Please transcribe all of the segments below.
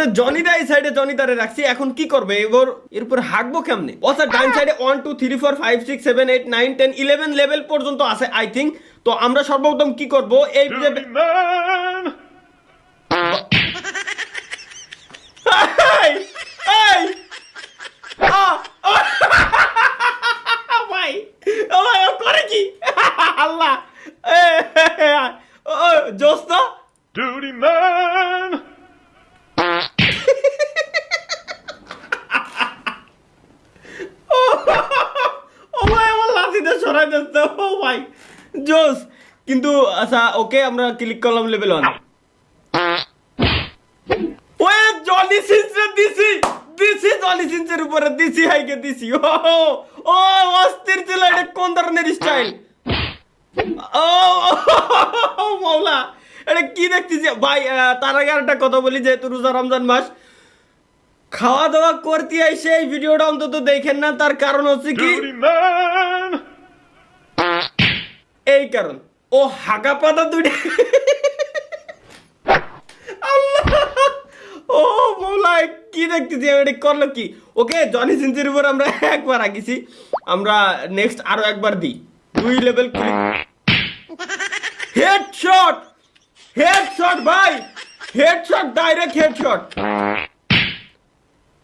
আমাদের জনিদা এই সাইডে জনিদারে রাখছি, এখন কি করবে এবার এরপর হাঁকবো কেমনে? অর্থাৎ ডান সাইডে 1 2 3 4 5 6 7 8 9 10 11 লেভেল পর্যন্ত আছে আই থিঙ্ক। তো আমরা সর্বপ্রথম কি করব, এই ভাই করে কি আল্লাহ জোস তো Duty man! জোস কিন্তু আচ্ছা ওকে আমরা ক্লিক করলাম লেভেল 1। ওই জনি সিনসে দিছি জনি সিনসের উপরে দিছি হাইকে দিছি। ও অস্থির ছিল, এটা কোন ধরনের স্টাইল? ও মাওলা, এটা কি দেখতেছি ভাই? তার আগে একটা কথা বলি, যেহেতু রোজা রমজান মাস, খাওয়া দাওয়া করতে আইসে এই ভিডিওটা অন্তত দেখেন না। তার কারণ হচ্ছে কি, এই কারণ ও হাগা পাতা দুইটা ও মৌলা কি দেখতেছি এটা করলো কি? ওকে জনি সিনসের উপর আমরা একবার আঁকিছি, আমরা নেক্সট আরো একবার দিই 2 লেভেল ক্লিক। হেডশট হেডশট ভাই, হেডশট ডাইরেক্ট হেডশট।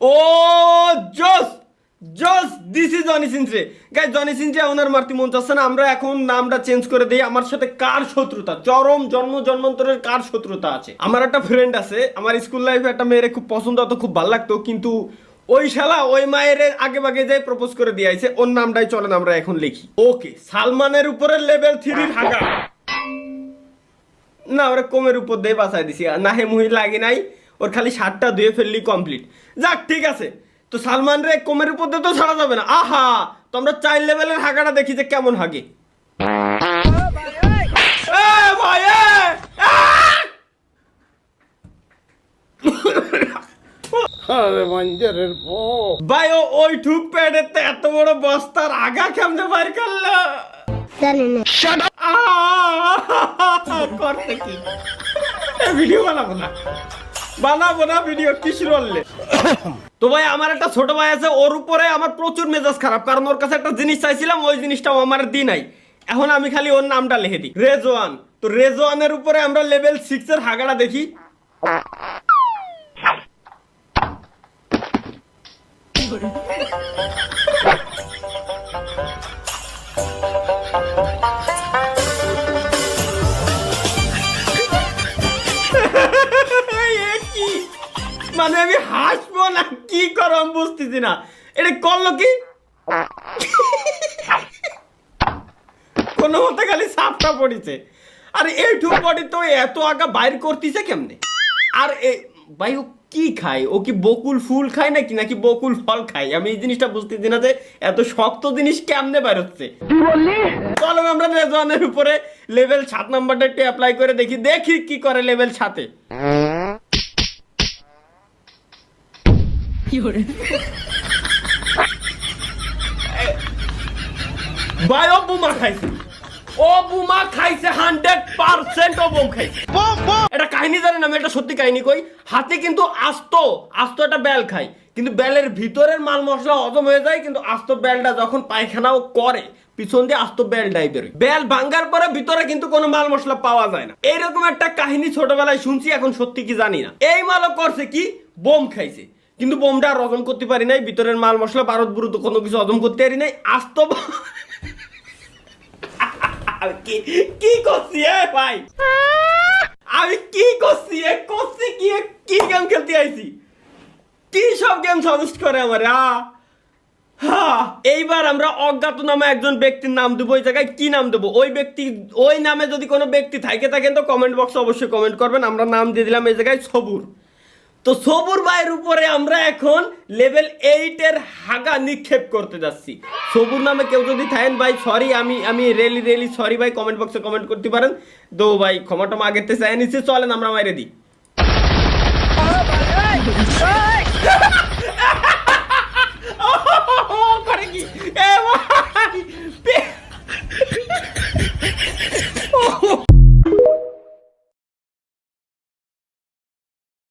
ও জোস জোস, this is Johnny Sins. Guys Johnny Sins ওনার মারতে মন চাচ্ছে না, আমরা এখন নামটা চেঞ্জ করে দেই। আমার সাথে কার শত্রুতা, চরম জন্মান্তরের কার শত্রুতা আছে? আমার একটা ফ্রেন্ড আছে, আমার স্কুল লাইফে একটা মেয়েরে খুব পছন্দ হতো, খুব ভালো লাগতো, কিন্তু ওই শালা ওই মায়ের আগে বাগে যাই প্রপোজ করে দিয়ে আইছে। ওর নামটাই চলেন আমরা এখন লিখি। ওকে, সালমানের উপরে লেভেল 3 হাগা না, ওরা কমের উপর দিয়ে বাঁচাই দিছি, না হে মুহি লাগে নাই, ওর খালি শার্টটা ধুয়ে ফেললি কমপ্লিট। যাক ঠিক আছে, তো সালমান রে কমের উপর দিয়ে তো ছাড়া যাবে না। আহা, তো আমরা 4 লেভেলের হাগাটা দেখি যে কেমন হাগে। ভাই ওই ঠুক প্যাডের তো এত বড় বস্তার আগা কেমনে বাইর করলো? করতে কি ভিডিও বানাবো না ভিডিও কি শুরু করলে? তো ভাই আমার একটা ছোট ভাই আছে, ওর উপরে আমার প্রচুর মেজাজ খারাপ, কারণ ওর কাছে একটা জিনিস চাইছিলাম, ওই জিনিসটাও আমার দি নাই। এখন আমি খালি ওর নামটা লিখে দিই, রেজওয়ান। তো রেজওয়ানের উপরে আমরা লেভেল 6 এর হাগাটা দেখি। মানে আমি হাসবো না কি করো আমি বুঝতেছি না, এটা করলো কি? কোনো মতে খালি সাপটা পড়িছে। আর এই ঠুক বডি তো এত আগা বাইর করতেছে কেমনে? আর ভাই ও কি খায়? ও কি বকুল ফুল খায় নাকি নাকি বকুল ফল খায়? আমি এই জিনিসটা বুঝতেছি না যে এত শক্ত জিনিস কেমনে বাইর হচ্ছে। চলো আমরা রেজওয়ানের উপরে লেভেল 7 নাম্বারটা একটু অ্যাপ্লাই করে দেখি কি করে লেভেল 7-এ। ভাই ও বুমা খাইছে, 100% ও বোম খাইছে। এটা কাহিনী জানেন, আমি একটা সত্যি কাহিনী কই। হাতে কিন্তু আস্ত একটা বেল খায়, কিন্তু বেলের ভিতরের মাল মশলা হজম হয়ে যায়, কিন্তু আস্ত বেলটা যখন পায়খানাও করে পিছন দিয়ে আস্ত বেলটাই বেরোয়। বেল ভাঙ্গার পরে ভিতরে কিন্তু কোনো মাল মশলা পাওয়া যায় না। এইরকম একটা কাহিনী ছোটবেলায় শুনছি, এখন সত্যি কি জানি না। এই মালও করছে কি, বোম খাইছে, কিন্তু বোমটা আর হজম করতে পারি নাই, ভিতরের মাল মশলা বারুদ বুরুদ কোনো কিছু হজম করতে পারি নাই। আস্ত কি করছি ভাই, আমি কি করছি কি গেম খেলতে আইছি? কি সব গেম সাজেস্ট করে আমার? এইবার আমরা অজ্ঞাত নামে একজন ব্যক্তির নাম দেবো। ওই জায়গায় কি নাম দেবো? ওই নামে যদি কোনো ব্যক্তি থাকেন তো কমেন্ট বক্সে অবশ্যই কমেন্ট করবেন। আমরা নাম দিয়ে দিলাম এই জায়গায় সবুর। তো সবুর ভাইয়ের উপরে আমরা এখন লেভেল 8 এর হাগা নিক্ষেপ করতে যাচ্ছি। সবুর নামে কেউ যদি থাকেন ভাই সরি, আমি রিয়েলি সরি ভাই, কমেন্ট বক্সে কমেন্ট করতে পারেন। তো ভাই ক্ষমাটা আগেতে চাই নিচ্ছি, চলেন আমরা মাইরে দিই।